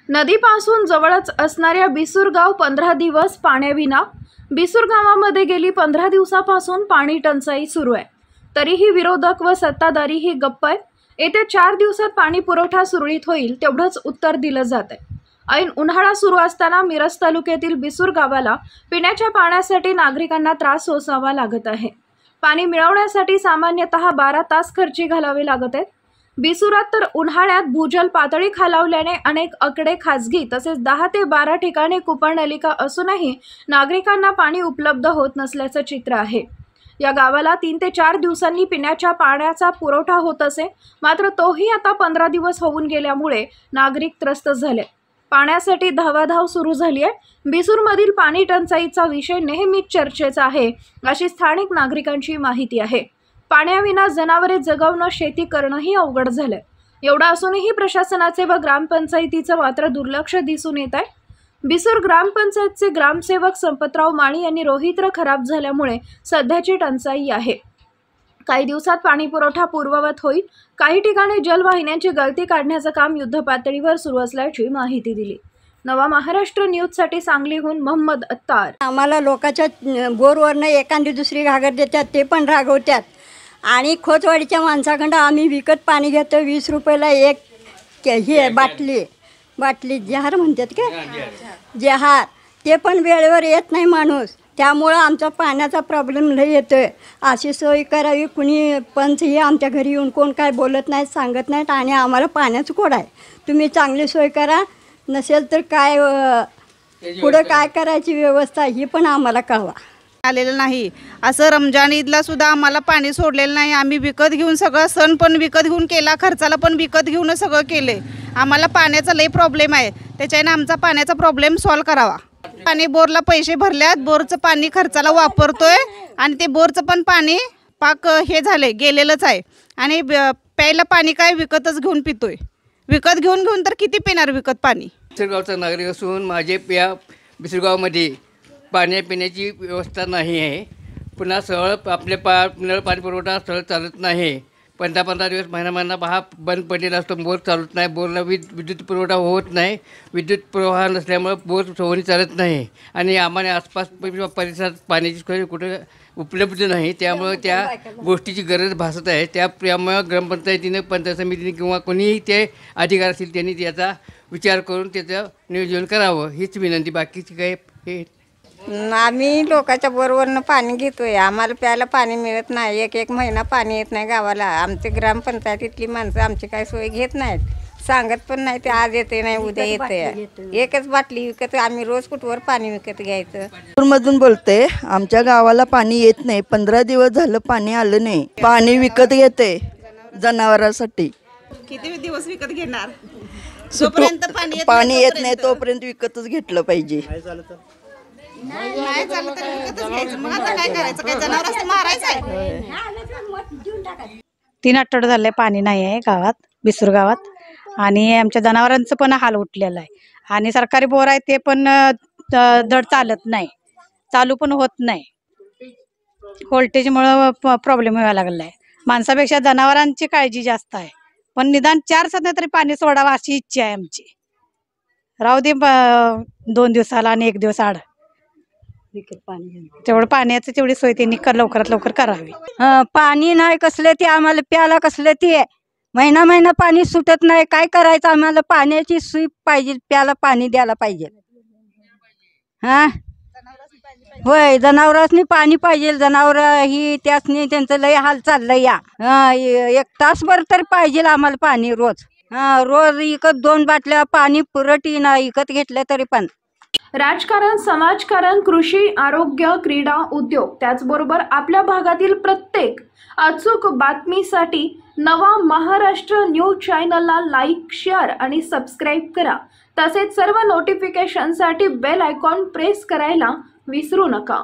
नदीपासून जवळच असणाऱ्या बिसूर गाव 15 दिवस पाण्याविना। बिसूर गावामध्ये गेली 15 दिवसापासून पाणी टंचाई सुरू आहे। तरीही विरोधक व सत्ताधारी ही गप्प आहेत। येत्या 4 दिवसात पाणी पुरवठा सुरळीत होईल तेवढंच उत्तर दिलं जात आहे। ऐन उन्हाळा सुरू असताना मिरज तालुक्यातील बिसूर गावाला पिण्याच्या पाण्यासाठी नागरिकांना त्रास सोसावा लागत आहे। पाणी मिळवण्यासाठी सामान्यतः 12 तास खर्ची घालावे लागत आहेत। बिसुरात तर उन्हाळ्यात भूजल पातळी खालावल्याने अनेक आकडे खासगी तसेच 10 ते 12 ठिकाणी कूपनलिका असूनही नागरिकांना पाणी उपलब्ध होत नसल्याचं चित्र आहे। या गावाला 3 ते 4 दिवसांनी पिण्याच्या पाण्याचा पुरवठा होत असे, मात्र तोही आता 15 दिवस होऊन गेल्यामुळे नागरिक त्रस्त झाले। पाण्यासाठी धावाधाव सुरू झाली आहे। बिसूरमधील पाणी टंचाईचा विषय नेहमीच चर्चेचा आहे, अशी स्थानिक नागरिकांची माहिती आहे। पाण्याविना जनावरे जगवणं, शेती करणंही अवघड झालंय। एवढं असूनही प्रशासनाचे व ग्रामपंचायतीचं मात्र दुर्लक्ष दिसून येत आहे। बिसूर ग्रामपंचायतचे ग्रामसेवक संपतराव माळी यांनी रोहित्र खराब झाल्यामुळे सध्याची टंचाई आहे। काही दिवसात पाणी पुरवठा पूर्ववत होईल। काही ठिकाणी जलवाहिन्यांची गळती काढण्याचं काम युद्धपातळीवर सुरू असल्याची माहिती दिली। नवा महाराष्ट्र न्यूजसाठी सांगलीहून मोहम्मद अत्तार। आम्हाला लोकांच्या बोरवरनं एखादी दुसरी घागर देतात, ते पण रागवतात। आणि खोचवाडीच्या माणसाकडं आम्ही विकत पाणी घेतो 20 रुपयाला एक हे बाटली जहार म्हणतात का, जहार, ते पण वेळेवर येत नाही माणूस। त्यामुळं आमचा पाण्याचा प्रॉब्लेम लई येतो आहे। अशी सोय करावी, कुणी पंच हे आमच्या घरी येऊन कोण काय बोलत नाहीत, सांगत नाहीत। आणि आम्हाला पाण्याचं कोड आहे, तुम्ही चांगली सोय करा, नसेल तर काय पुढं काय करायची व्यवस्था ही पण आम्हाला कळवा। आलेलं नाही। असं रमजान ईदला सुद्धा आम्हाला पाणी सोडलेलं नाही। आम्ही विकत घेऊन सगळं सण पण विकत घेऊन केला, खर्चाला पण विकत घेऊन सगळं केले। आम्हाला पाण्याचा लई प्रॉब्लेम आहे, त्याच्याने आमचा पाण्याचा प्रॉब्लेम सॉल्व करावा। पाणी बोरला पैसे भरल्यात, बोरचं पाणी खर्चाला वापरतोय आणि ते बोरचं पण पाणी पाक हे झाले गेलेलंच आहे। आणि प्यायला पाणी काय विकतच घेऊन पितोय। विकत घेऊन तर किती पिणार विकत पाणी। बिसूरगावचा नागरिक असून माझे बिसूरगावमध्ये पिण्याची व्यवस्था नाही आहे। पुन्हा सरळ आपले नळ पाणी पुरवठा सरळ चालत नाही। 15 दिवस महिना बंद पडलेला असतो, बोर चालत नाही। बोरला विद्युत पुरवठा होत नाही। विद्युत प्रवाह नसल्यामुळे बोर सोयीने चालत नाही आणि आम्हाला आसपास परिसरात पाण्याची सोय कुठे उपलब्ध नाही। त्यामुळे त्या गोष्टीची गरज भासत आहे। त्यामुळे ग्रामपंचायतीने, पंचायत समितीने किंवा कोणीही ते अधिकारी असतील त्यांनी त्याचा विचार करून त्याचं नियोजन करावं, हीच विनंती। बाकीची काही हे आम्ही लोकांच्या बोरवरनं पाणी घेतोय, आम्हाला प्यायला पाणी मिळत नाही। एक महिना पाणी येत नाही गावाला। आमचे ग्रामपंचायतीतली माणसं आमची काही सोय घेत नाहीत, सांगत पण नाही। ते आज येते नाही उद्या येते। एकच बाटली विकत, आम्ही रोज कुठवर पाणी विकत घ्यायचं। मधून बोलते, आमच्या गावाला पाणी येत नाही। 15 दिवस झालं पाणी आलं नाही। पाणी विकत घेते जनावरांसाठी। किती दिवस विकत घेणार? पाणी येत नाही तोपर्यंत विकतच घेतलं पाहिजे। नाही झालं तर विकतच घ्यायचं। मग आता काय करायचं? काय जनावरांना मारायचं आहे? 3 आठवडे झाले पाणी नाही आहे गावात, बिसूर गावात। आणि आमच्या जनावरांचं पण हाल उठलेला आहे। आणि सरकारी बोर आहे ते पण दड चालत नाही, चालू पण होत नाही। व्होल्टेजमुळे प्रॉब्लेम व्हायला लागला आहे। माणसापेक्षा जनावरांची काळजी जास्त आहे। पण निदान 4 सध्या तरी पाणी सोडावं अशी इच्छा आहे आमची। राहू दे 2 दिवसाला आणि 1 दिवस आड तेवढं पाण्याचं तेवढी सोय त्यांनी लवकरात लवकर करावी। पाणी नाही कसले ते, आम्हाला प्यायला कसले ते महिना पाणी सुटत नाही। काय करायचं? आम्हाला पाण्याची सोय पाहिजे, प्यायला पाणी द्यायला पाहिजे। होय, जनावरांनी पाणी पाहिजे। जनावर ही त्यासनी त्यांचं लय हाल चाललंय। 1 तासभर तर पाहिजे आम्हाला पाणी रोज। रोज इकत 2 बाटल्या पाणी पुरट ना, इकत घेतलं तरी पण। राजकारण, समाजकारण, कृषी, आरोग्य, क्रीडा, उद्योग त्याचबरोबर आपल्या भागातील प्रत्येक अचूक बातमीसाठी नवा महाराष्ट्र न्यूज चॅनलला लाईक, शेअर आणि सबस्क्राईब करा। तसेच सर्व नोटिफिकेशनसाठी बेल आयकॉन प्रेस करायला विसरू नका।